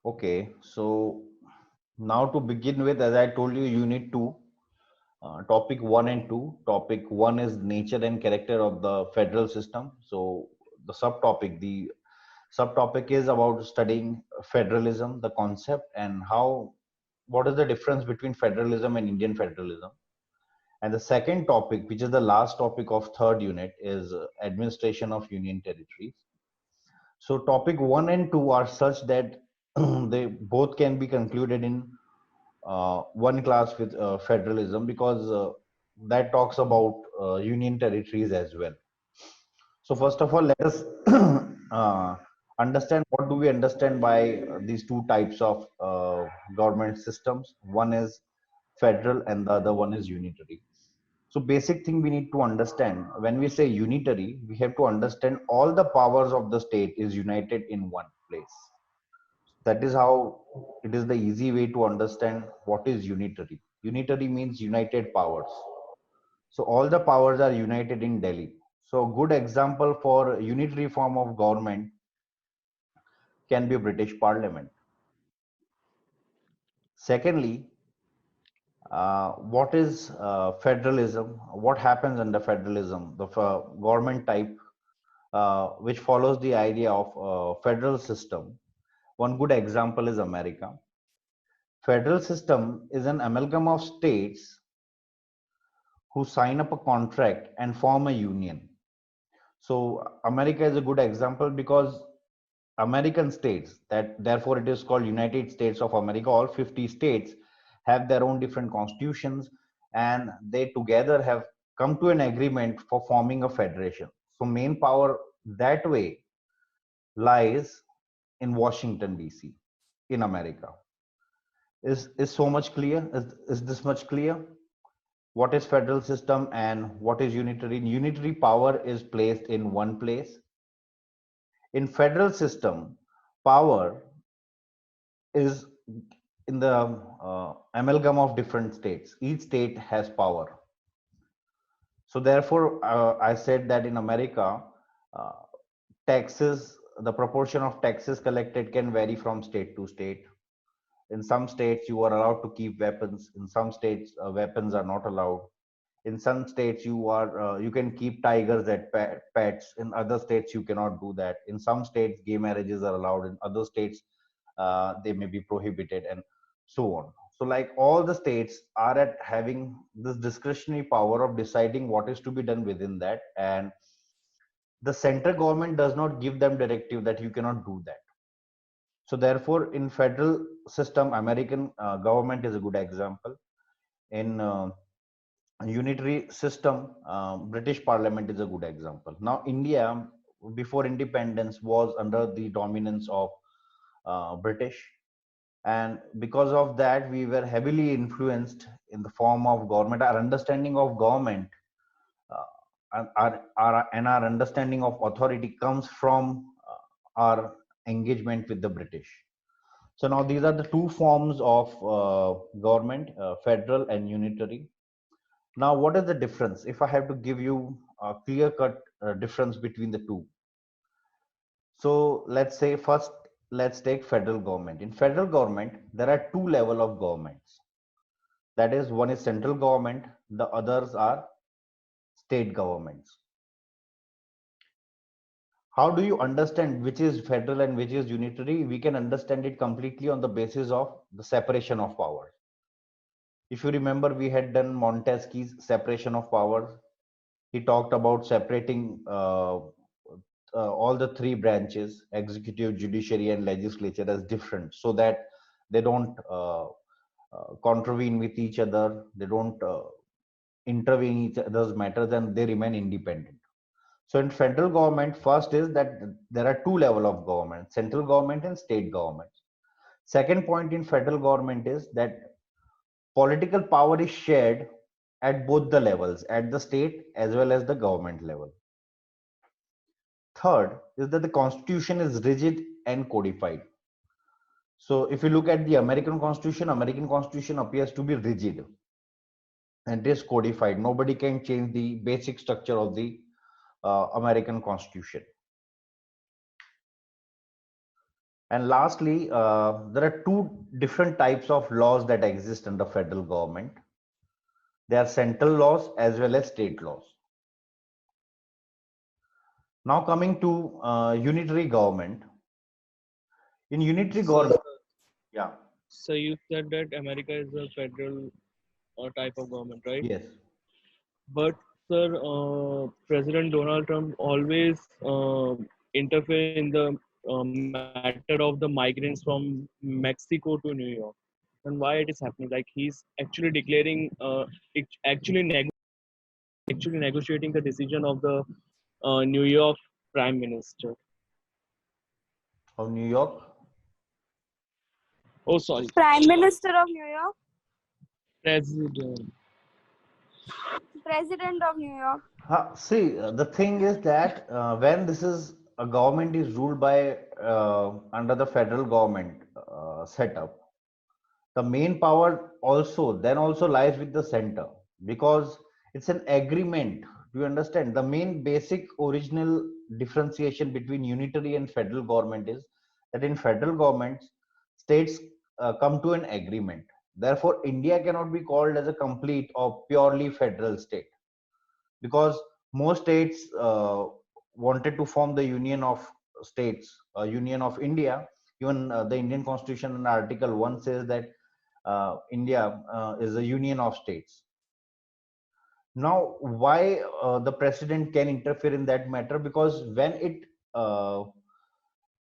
Okay, so now to begin with, as I told you, unit two, topic one and two. Topic one is nature and character of the federal system. So the subtopic is about studying federalism, the concept, and what is the difference between federalism and Indian federalism. And the second topic, which is the last topic of third unit, is administration of union territories. So topic one and two are such that they both can be concluded in one class with federalism because that talks about union territories as well. So first of all, let us uh, understand what do we understand by these two types of government systems. One is federal and the other one is unitary. So basic thing we need to understand when we say unitary, we have to understand all the powers of the state is united in one place. That is how it is the easy way to understand what is unitary. Unitary means united powers. So all the powers are united in Delhi. So good example for unitary form of government can be British Parliament. Secondly, what is federalism? What happens under federalism? The government type which follows the idea of federal system. One good example is America. Federal system is an amalgam of states who sign up a contract and form a union. So America is a good example because American states, that therefore it is called United States of America, all 50 states have their own different constitutions and they together have come to an agreement for forming a federation. So main power that way lies in Washington DC in America. Is so much clear? Is this much clear? What is federal system and what is unitary? Unitary power is placed in one place. In federal system, power is in the amalgam of different states. Each state has power. So therefore, I said that in America, uh, taxes, the proportion of taxes collected can vary from state to state. In some states, you are allowed to keep weapons. In some states, weapons are not allowed. In some states, you can keep tigers at pets. In other states, you cannot do that. In some states, gay marriages are allowed. In other states, they may be prohibited, and so on. So, like all the states are at having this discretionary power of deciding what is to be done within that, and the central government does not give them directive that you cannot do that. So therefore, in federal system, American government is a good example. In unitary system, British Parliament is a good example. Now, India before independence was under the dominance of British, and because of that, we were heavily influenced in the form of government. Our understanding of government and our understanding of authority comes from our engagement with the British. So now these are the two forms of government, federal and unitary. Now, what is the difference? If I have to give you a clear cut difference between the two. So let's say first, let's take federal government. In federal government, there are two level of governments. That is, one is central government, the others are state governments. How do you understand which is federal and which is unitary? We can understand it completely on the basis of the separation of powers. If you remember, we had done Montesquieu's separation of powers. He talked about separating all the three branches, executive, judiciary, and legislature, as different so that they don't contravene with each other, they don't intervene in each other's matters, and they remain independent. So in federal government, first is that there are two level of government, central government and state government. Second point in federal government is that political power is shared at both the levels, at the state as well as the government level. Third is that the constitution is rigid and codified. So if you look at the American Constitution appears to be rigid and it is codified. Nobody can change the basic structure of the American Constitution. And lastly, there are two different types of laws that exist under federal government. They are central laws as well as state laws. Now coming to unitary government. In unitary So, government, yeah, so you said that America is a federal type of government, right? yes, But sir, President Donald Trump always interfere in the matter of the migrants from Mexico to New York. And why it is happening? Like he's actually declaring, actually negotiating the decision of the New York Prime Minister. of New York. Oh, sorry, Prime Minister of New York, President. President of New York. See, the thing is that when this is a government is ruled by under the federal government setup, the main power also lies with the center because it's an agreement. Do you understand? The main basic original differentiation between unitary and federal government is that in federal governments, states come to an agreement. Therefore, India cannot be called as a complete or purely federal state because most states wanted to form the union of states, union of India. Even the Indian Constitution in Article 1 says that India is a union of states. Now, why the president can interfere in that matter? Because when uh,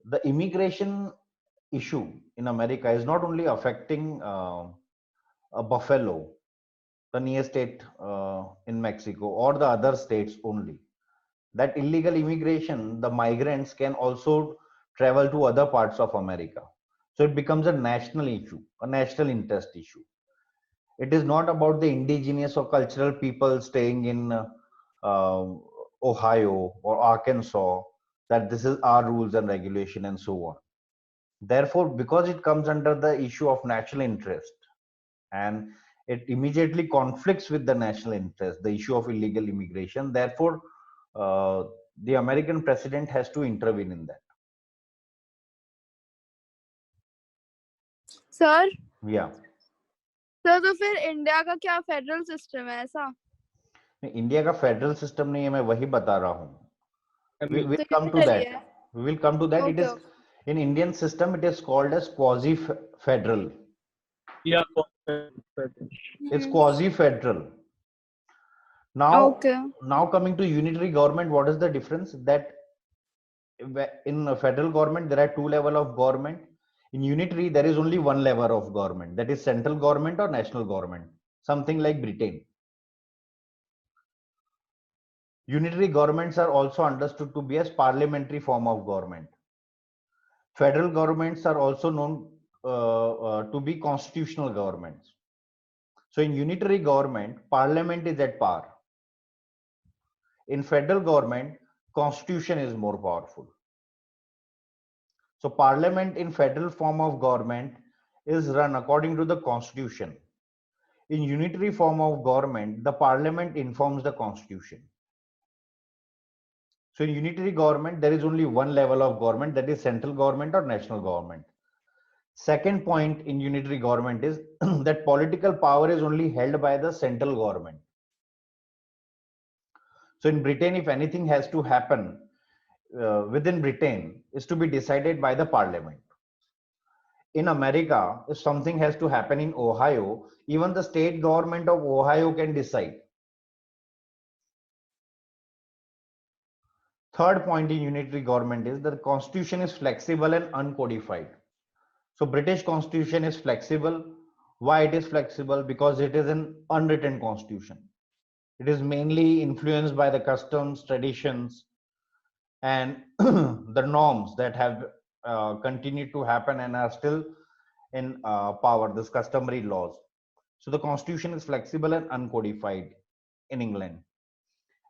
the immigration issue in America is not only affecting a Buffalo, the near state in Mexico, or the other states only. That illegal immigration, the migrants can also travel to other parts of America. So it becomes a national issue, a national interest issue. It is not about the indigenous or cultural people staying in uh, Ohio or Arkansas, that this is our rules and regulation and so on. Therefore, because it comes under the issue of national interest and it immediately conflicts with the national interest, the issue of illegal immigration, therefore, uh, the American president has to intervene in that. Sir Yeah. Sir तो फिर India का क्या federal system है ऐसा? India का federal system नहीं है, मैं वही बता रहा हूँ. We will तो come to यूनिटरी that. है. We will come to that. It okay is in Indian system. It is called as quasi federal. Yeah, It's quasi federal. Okay. Now coming to unitary government, what is the difference? That in a federal government there are two level of government. In unitary there is only one level of government, that is central government or national government, something like Britain. Unitary governments are also understood to be as parliamentary form of government. Federal governments are also known to be constitutional governments. So in unitary government, parliament is at power. In federal government, constitution is more powerful. So parliament in federal form of government is run according to the constitution. In unitary form of government, the parliament informs the constitution. So in unitary government, there is only one level of government, that is central government or national government. Second point in unitary government is that political power is only held by the central government. So in Britain, if anything has to happen within Britain, is to be decided by the parliament. In America, if something has to happen in Ohio, even the state government of Ohio can decide. Third point in unitary government is that the constitution is flexible and uncodified. So British constitution is flexible. Why it is flexible? Because it is an unwritten constitution. It is mainly influenced by the customs, traditions, and the norms that have continued to happen and are still in power, this customary laws. So the constitution is flexible and uncodified in England.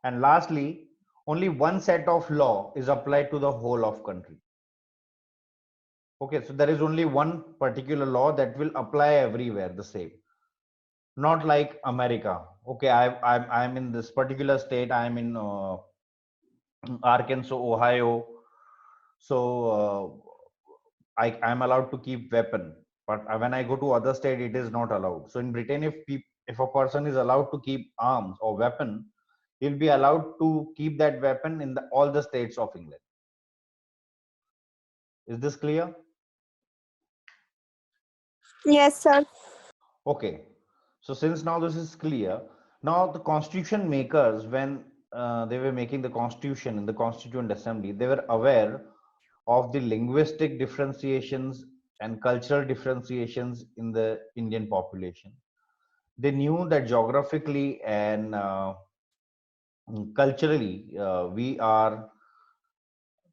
And lastly, only one set of law is applied to the whole of country. Okay, so there is only one particular law that will apply everywhere the same. Not like America. Okay, I'm in this particular state. I'm in Arkansas, Ohio. So I'm allowed to keep weapon, but when I go to other state, it is not allowed. So in Britain, if a person is allowed to keep arms or weapon, he'll be allowed to keep that weapon in all the states of England. Is this clear? Yes, sir. Okay. So since now this is clear, now the constitution makers, when they were making the constitution in the Constituent Assembly, they were aware of the linguistic differentiations and cultural differentiations in the Indian population. They knew that geographically and culturally, we are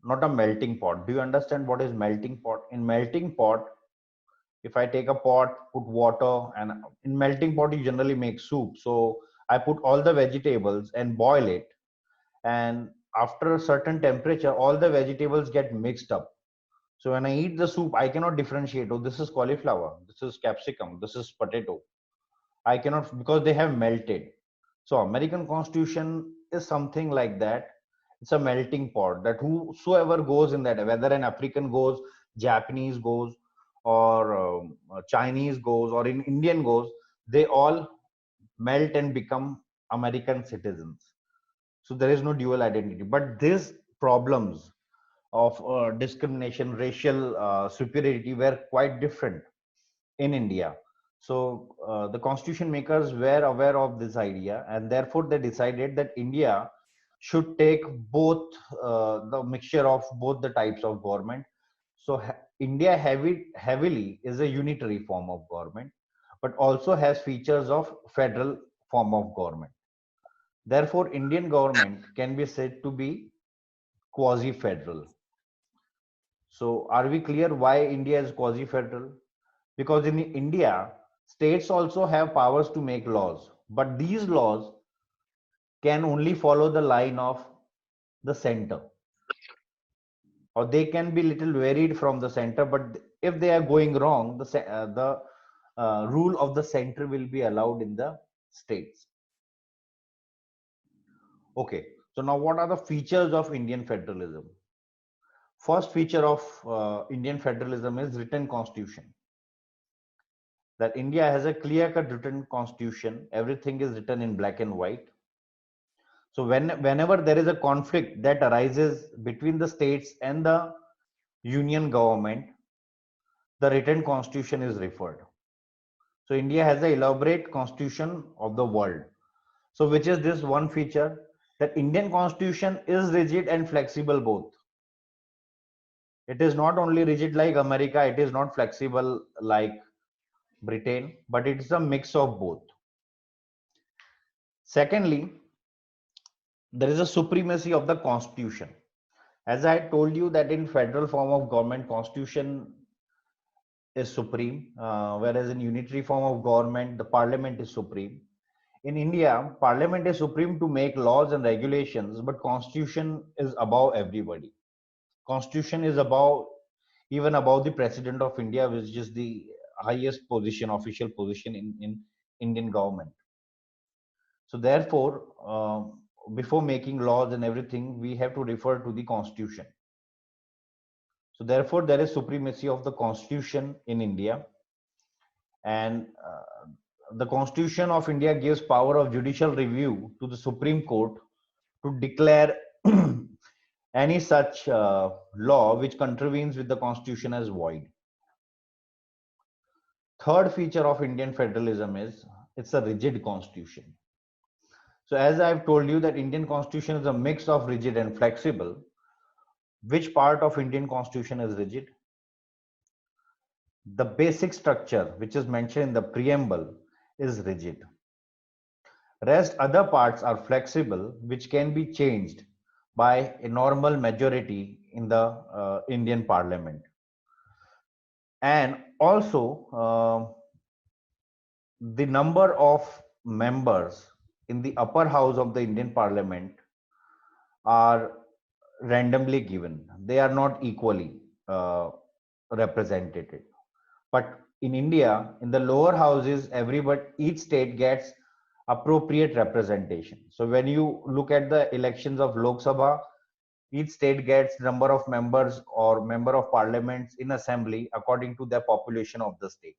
not a melting pot. Do you understand what is melting pot? In melting pot, if I take a pot, put water, and in melting pot you generally make soup. So I put all the vegetables and boil it, and after a certain temperature, all the vegetables get mixed up. So when I eat the soup, I cannot differentiate. Oh, this is cauliflower, this is capsicum, this is potato. I cannot, because they have melted. So American Constitution is something like that. It's a melting pot that whosoever goes in that, whether an African goes, Japanese goes, or Chinese goes, or in Indian goes, they all melt and become American citizens. So there is no dual identity. But these problems of discrimination, racial superiority were quite different in India. So the constitution makers were aware of this idea, and therefore they decided that India should take both the mixture of both the types of government. So India heavily is a unitary form of government, but also has features of federal form of government. Therefore, Indian government can be said to be quasi-federal. So are we clear why India is quasi-federal? Because in India, states also have powers to make laws, but these laws can only follow the line of the center, or they can be little varied from the center. But if they are going wrong, the rule of the center will be allowed in the states. Okay, so now what are the features of Indian federalism? First feature of Indian federalism is written constitution. That India has a clear-cut written constitution. Everything is written in black and white. So whenever there is a conflict that arises between the states and the union government, the written constitution is referred. So India has the elaborate constitution of the world. So which is this one feature, that Indian constitution is rigid and flexible both. It is not only rigid like America, it is not flexible like Britain, but it's a mix of both. Secondly, there is a supremacy of the constitution. As I told you that in federal form of government, constitution is supreme, whereas in unitary form of government, the parliament is supreme. In India, parliament is supreme to make laws and regulations, but constitution is above everybody. Constitution is above, even above the president of India, which is the highest position, official position in Indian government. So therefore, before making laws and everything, we have to refer to the constitution. So therefore, there is supremacy of the constitution in India, and the Constitution of India gives power of judicial review to the Supreme Court to declare any such law which contravenes with the Constitution as void. Third feature of Indian federalism is it's a rigid constitution. So as I've told you that Indian constitution is a mix of rigid and flexible. Which part of Indian constitution is rigid? The basic structure, which is mentioned in the preamble, is rigid. Rest other parts are flexible, which can be changed by a normal majority in the Indian parliament. And also, the number of members in the upper house of the Indian parliament are randomly given. They are not equally represented. But in India, in the lower houses, each state gets appropriate representation. So when you look at the elections of Lok Sabha, Each state gets number of members or member of parliaments in assembly according to their population of the state.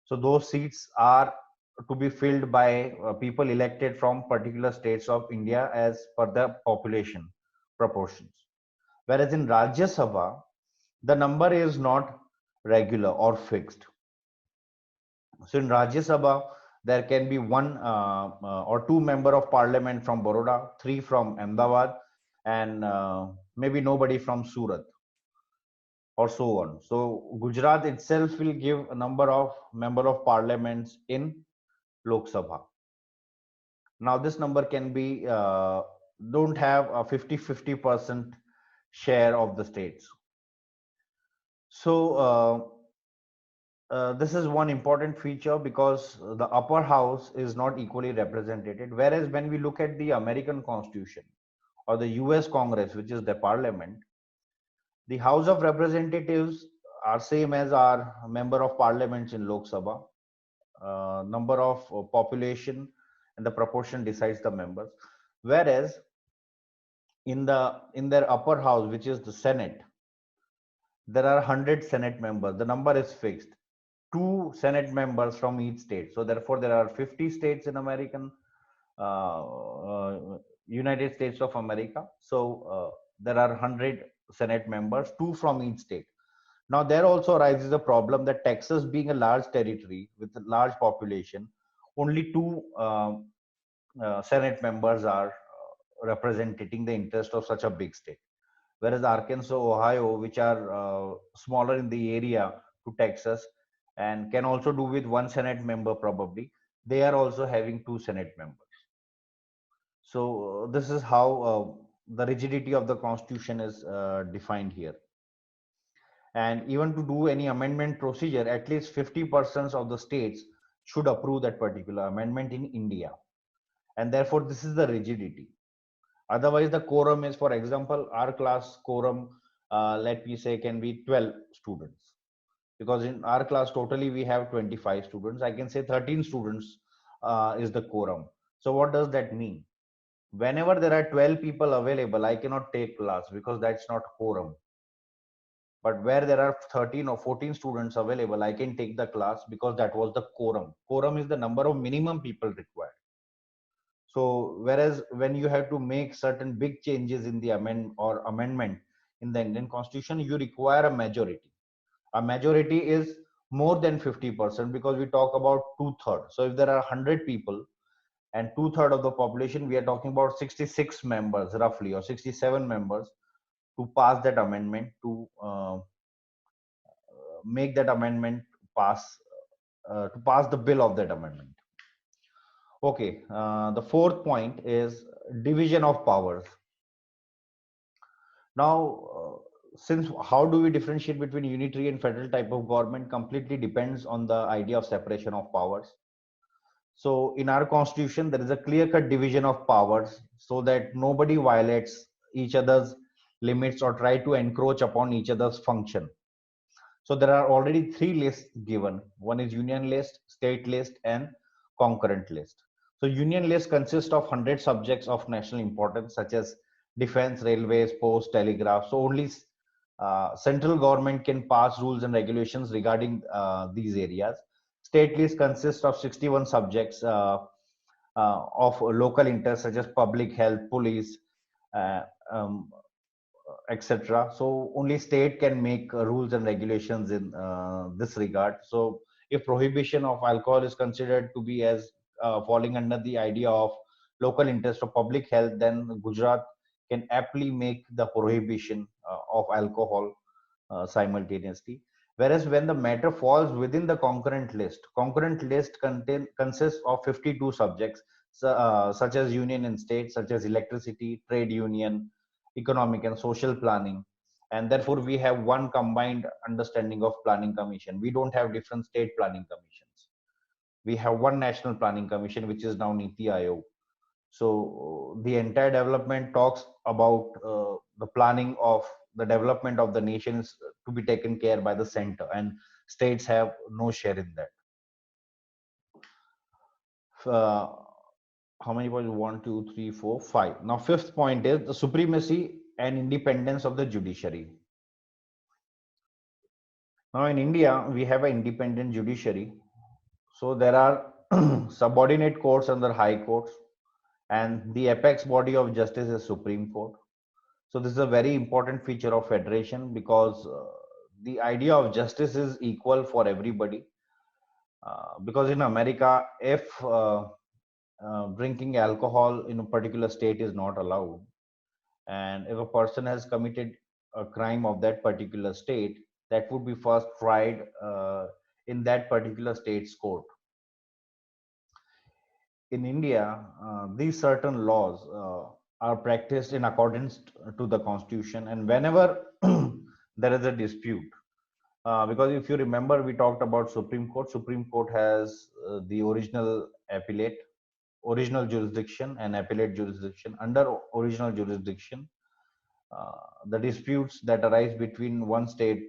So those seats are to be filled by people elected from particular states of India as per the population proportions. Whereas in Rajya Sabha, the number is not regular or fixed. So in Rajya Sabha, there can be one or two member of parliament from Baroda, three from Ahmedabad, and maybe nobody from Surat, or so on. So Gujarat itself will give a number of member of parliaments in Lok Sabha. Now this number can be don't have a 50-50% share of the states. So this is one important feature because the upper house is not equally represented. Whereas when we look at the American Constitution or the US Congress, which is the parliament, the House of Representatives are same as our member of parliaments in Lok Sabha. Number of population and the proportion decides the members. Whereas in their upper house, which is the Senate, there are 100 Senate members. The number is fixed. Two Senate members from each state. So therefore, there are 50 states in American United States of America. So there are 100 Senate members, two from each state. Now there also arises a problem that Texas, being a large territory with a large population, only two Senate members are representing the interest of such a big state. Whereas Arkansas, Ohio, which are smaller in the area to Texas and can also do with one Senate member probably, they are also having two Senate members. So this is how the rigidity of the Constitution is defined here. And even to do any amendment procedure, at least 50% of the states should approve that particular amendment in India. And therefore, this is the rigidity. Otherwise, the quorum is, for example, our class quorum, let me say, can be 12 students. Because in our class, totally we have 25 students. I can say 13 students is the quorum. So what does that mean? Whenever there are 12 people available, I cannot take class because that's not quorum. But where there are 13 or 14 students available, I can take the class because that was the quorum. Quorum is the number of minimum people required. So whereas when you have to make certain big changes in the amendment in the Indian Constitution, you require a majority. A majority is more than 50% because we talk about 2/3. So if there are 100 people and 2/3 of the population, we are talking about 66 members roughly, or 67 members to pass that amendment, to make that amendment pass, to pass the bill of that amendment. Okay, the fourth point is division of powers. Now, since how do we differentiate between unitary and federal type of government completely depends on the idea of separation of powers. So in our constitution, there is a clear-cut division of powers so that nobody violates each other's limits or try to encroach upon each other's function. So there are already three lists given. One is union list, state list, and concurrent list. So union list consists of 100 subjects of national importance such as defense, railways, post, telegraph. So only central government can pass rules and regulations regarding these areas. State list consists of 61 subjects of local interest such as public health, police, uh, um, etc. So only state can make rules and regulations in this regard. So if prohibition of alcohol is considered to be as falling under the idea of local interest of public health, then Gujarat can aptly make the prohibition of alcohol simultaneously. Whereas when the matter falls within the concurrent list consists of 52 subjects, such as union and state, such as electricity, trade union, economic and social planning. And therefore, we have one combined understanding of planning commission. We don't have different state planning commissions. We have one national planning commission, which is now Niti Aayog. So the entire development talks about the planning of the development of the nations to be taken care by the center, and states have no share in that. How many points? 1, 2, 3, 4, 5. Now fifth point is the supremacy and independence of the judiciary. Now in India, we have an independent judiciary. So there are subordinate courts under high courts, and the apex body of justice is Supreme Court. So this is a very important feature of federation because the idea of justice is equal for everybody. Because in America, if drinking alcohol in a particular state is not allowed, and if a person has committed a crime of that particular state, that would be first tried in that particular state's court. In India, these certain laws are practiced in accordance to the constitution, and whenever there is a dispute, because if you remember, we talked about Supreme Court. Supreme Court has the original jurisdiction and appellate jurisdiction. Under original jurisdiction, the disputes that arise between one state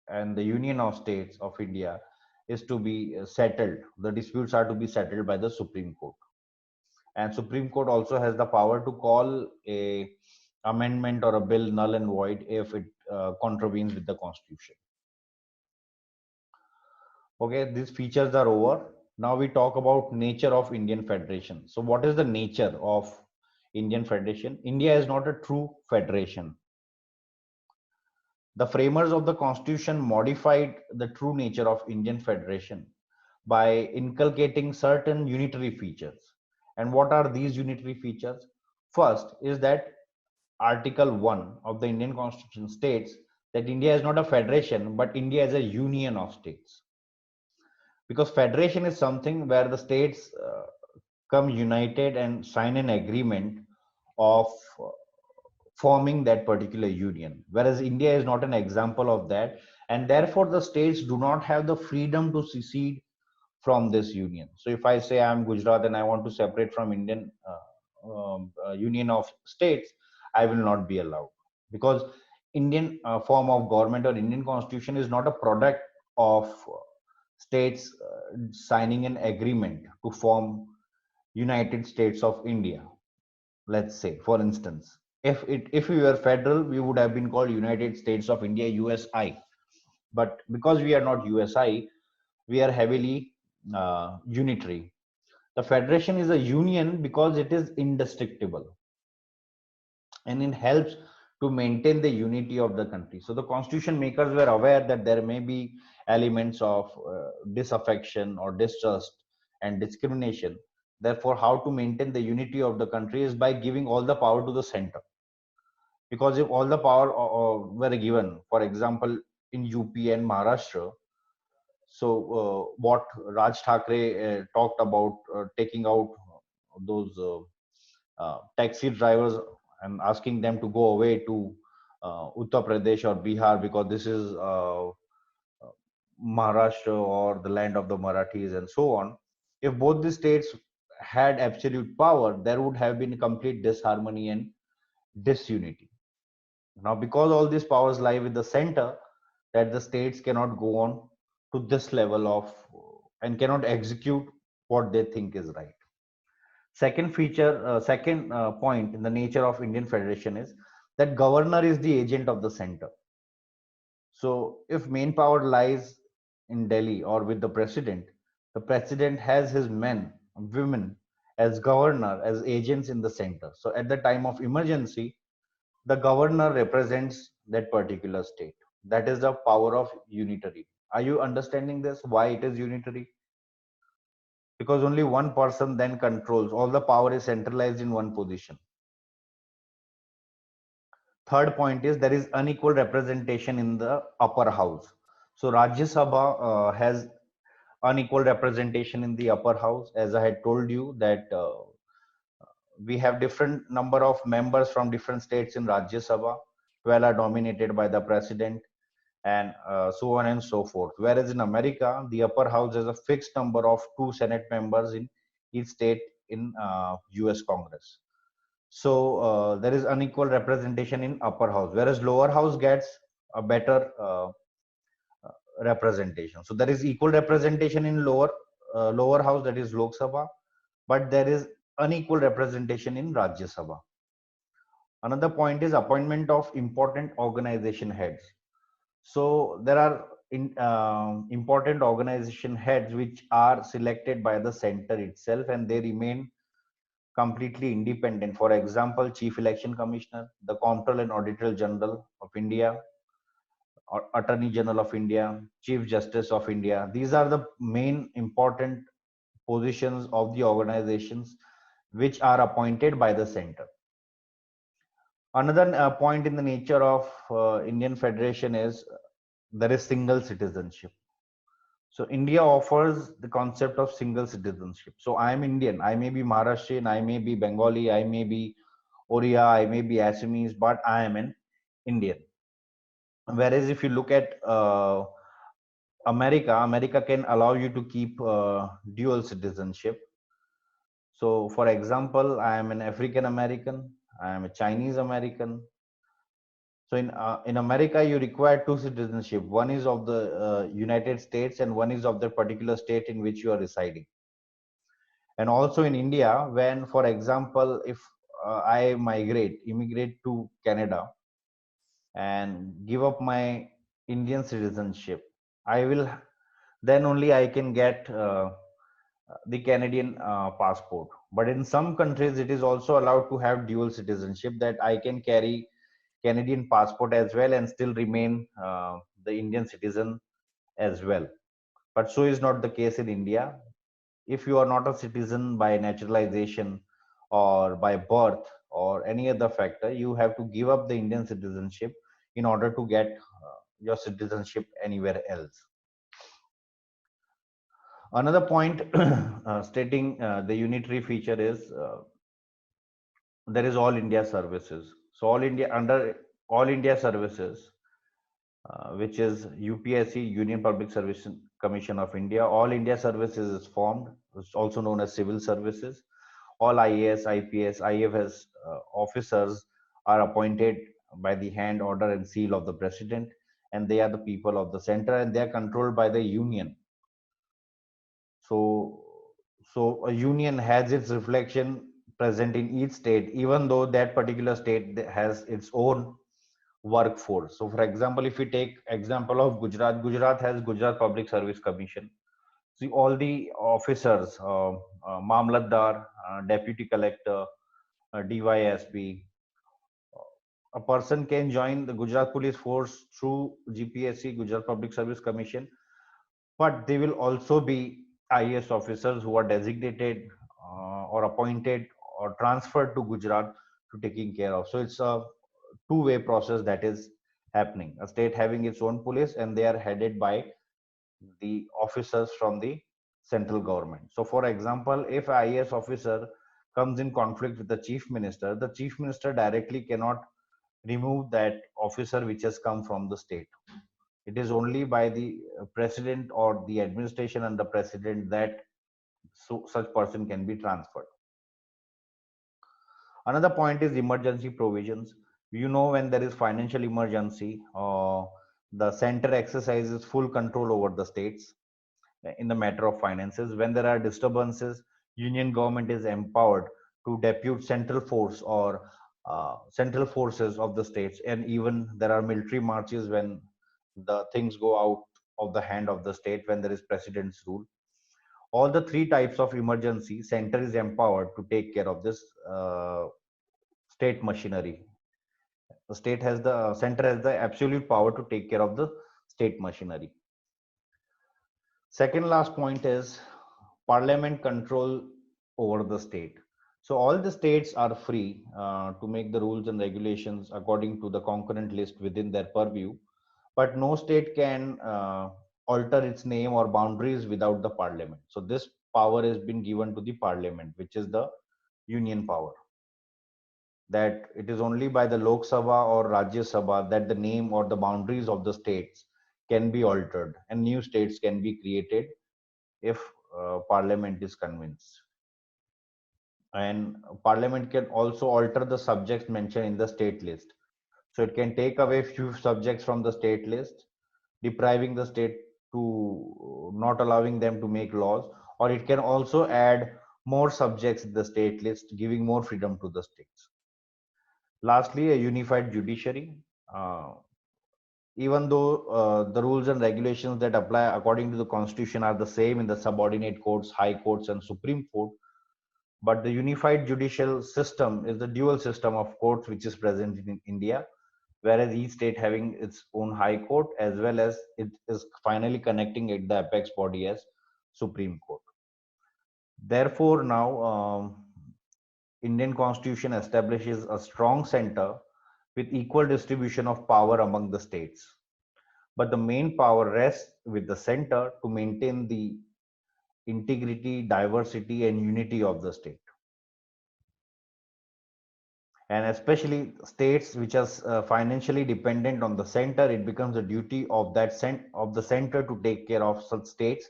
and the Union of States of India is to be settled. The disputes are to be settled by the Supreme Court, and Supreme Court also has the power to call a amendment or a bill null and void if it contravenes with the Constitution. Okay, these features are over. Now we talk about nature of Indian Federation. So what is the nature of Indian Federation? India is not a true federation. The framers of the Constitution modified the true nature of Indian Federation by inculcating certain unitary features. And what are these unitary features? First is that Article 1 of the Indian Constitution states that India is not a federation, but India is a union of states. Because federation is something where the states come united and sign an agreement of forming that particular union, whereas India is not an example of that, and therefore the states do not have the freedom to secede from this union. So if I say I'm Gujarat and I want to separate from Indian Union of States, I will not be allowed, because Indian form of government or Indian constitution is not a product of states signing an agreement to form United States of India. Let's say, for instance, if we were federal, we would have been called United States of India, USI. But because we are not USI, we are heavily unitary. The federation is a union because it is indestructible, and it helps to maintain the unity of the country. So the constitution makers were aware that there may be elements of disaffection or distrust and discrimination. Therefore, how to maintain the unity of the country is by giving all the power to the center. Because if all the power were given, for example, in UP and Maharashtra, so what Raj Thackeray talked about, taking out those taxi drivers and asking them to go away to Uttar Pradesh or Bihar, because this is Maharashtra or the land of the Marathis and so on. If both the states had absolute power, there would have been complete disharmony and disunity. Now, because all these powers lie with the center, that the states cannot go on to this level of and cannot execute what they think is right. Second point in the nature of Indian Federation is that governor is the agent of the center. So if main power lies in Delhi or with the president has his men, women as governor, as agents in the center. So at the time of emergency, the governor represents that particular state. That is the power of unitary. Are you understanding this? Why it is unitary? Because only one person then controls. All the power is centralized in one position. Third point is there is unequal representation in the upper house. So Rajya Sabha has unequal representation in the upper house. As I had told you that we have different number of members from different states in Rajya Sabha. 12 are dominated by the president, and so on and so forth. Whereas in America, the upper house has a fixed number of 2 Senate members in each state in US Congress. So there is unequal representation in upper house, whereas lower house gets a better representation. So there is equal representation in lower house, that is Lok Sabha, but there is unequal representation in Rajya Sabha. Another point is appointment of important organization heads. So there are important organization heads which are selected by the center itself, and they remain completely independent. For example, Chief Election Commissioner, the Comptroller and Auditor General of India, or Attorney General of India, Chief Justice of India. These are the main important positions of the organizations which are appointed by the center. Another point in the nature of Indian Federation is there is single citizenship. So India offers the concept of single citizenship. So I am Indian. I may be Maharashtrian. I may be Bengali. I may be Oriya. I may be Assamese, but I am an Indian. Whereas if you look at America can allow you to keep dual citizenship. So, for example, I am an African American. I am a Chinese American. So in America, you require two citizenship. One is of the United States, and one is of the particular state in which you are residing. And also in India, when, for example, if I immigrate to Canada and give up my Indian citizenship, I will then only I can get the Canadian passport. But in some countries, it is also allowed to have dual citizenship, that I can carry Canadian passport as well and still remain the Indian citizen as well. But so is not the case in India. If you are not a citizen by naturalization or by birth or any other factor, you have to give up the Indian citizenship in order to get your citizenship anywhere else. Another point stating the unitary feature is there is all India services. So all India under all India services, which is UPSC, Union Public Service Commission of India. All India services is formed. It's also known as civil services. All IAS, IPS, IFS officers are appointed by the hand, order, and seal of the president, and they are the people of the center, and they are controlled by the union. So, so a union has its reflection present in each state, even though that particular state has its own workforce. So, for example, if we take example of Gujarat, Gujarat has Gujarat Public Service Commission. See, all the officers, Mamlatdar, Deputy Collector, DYSP, a person can join the Gujarat Police Force through GPSC, Gujarat Public Service Commission, but they will also be IAS officers who are designated or appointed or transferred to Gujarat to taking care of. So it's a two-way process that is happening. A state having its own police, and they are headed by the officers from the central government. So, for example, if an IAS officer comes in conflict with the chief minister directly cannot remove that officer which has come from the state. It is only by the president or the administration and the president that such person can be transferred. Another point is emergency provisions. You know, when there is financial emergency, the center exercises full control over the states in the matter of finances. When there are disturbances, union government is empowered to depute central force or central forces of the states, and even there are military marches when the things go out of the hand of the state, when there is president's rule. All the three types of emergency, center is empowered to take care of this state machinery. The state has the center has the absolute power to take care of the state machinery. Second last point is parliament control over the state. So all the states are free to make the rules and regulations according to the concurrent list within their purview, but no state can alter its name or boundaries without the parliament. So this power has been given to the parliament, which is the union power. That it is only by the Lok Sabha or Rajya Sabha that the name or the boundaries of the states can be altered and new states can be created if parliament is convinced. And parliament can also alter the subjects mentioned in the state list. So it can take away few subjects from the state list, depriving the state to not allowing them to make laws, or it can also add more subjects in the state list, giving more freedom to the states. Lastly, a unified judiciary. Uh, Even though the rules and regulations that apply according to the constitution are the same in the subordinate courts, high courts, and Supreme Court, but the unified judicial system is the dual system of courts which is present in India, whereas each state having its own high court as well as it is finally connecting it the apex body as Supreme Court. Therefore, now Indian Constitution establishes a strong center with equal distribution of power among the states. But the main power rests with the center to maintain the integrity, diversity, and unity of the state. And especially states which are financially dependent on the center, it becomes a duty of of the center to take care of such states,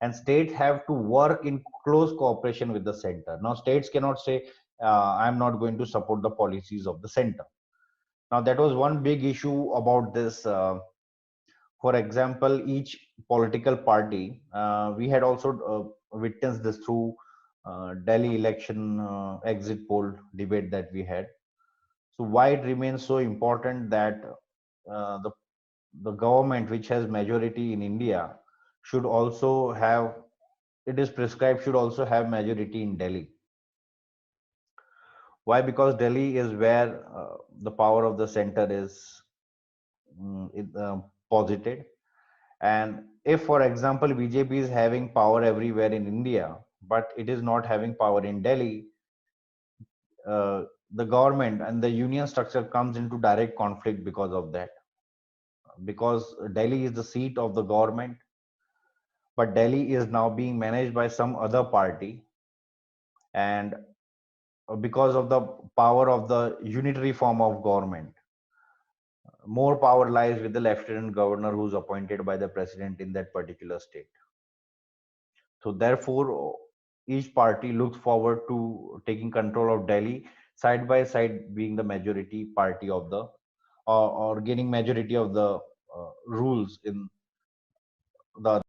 and states have to work in close cooperation with the center. Now states cannot say I'm not going to support the policies of the center. Now that was one big issue about this. For example, each political party, we had also witnessed this through Delhi election exit poll debate that we had. So why it remains so important that the government which has majority in India should also have, it is prescribed, should also have majority in Delhi. Why? Because Delhi is where the power of the center is posited. And if, for example, BJP is having power everywhere in India, but it is not having power in Delhi, the government and the union structure comes into direct conflict because of that. Because Delhi is the seat of the government, but Delhi is now being managed by some other party, and because of the power of the unitary form of government, more power lies with the lieutenant governor who's appointed by the president in that particular state. So therefore, each party looks forward to taking control of Delhi, side by side being the majority party of the, or gaining majority of the rules in the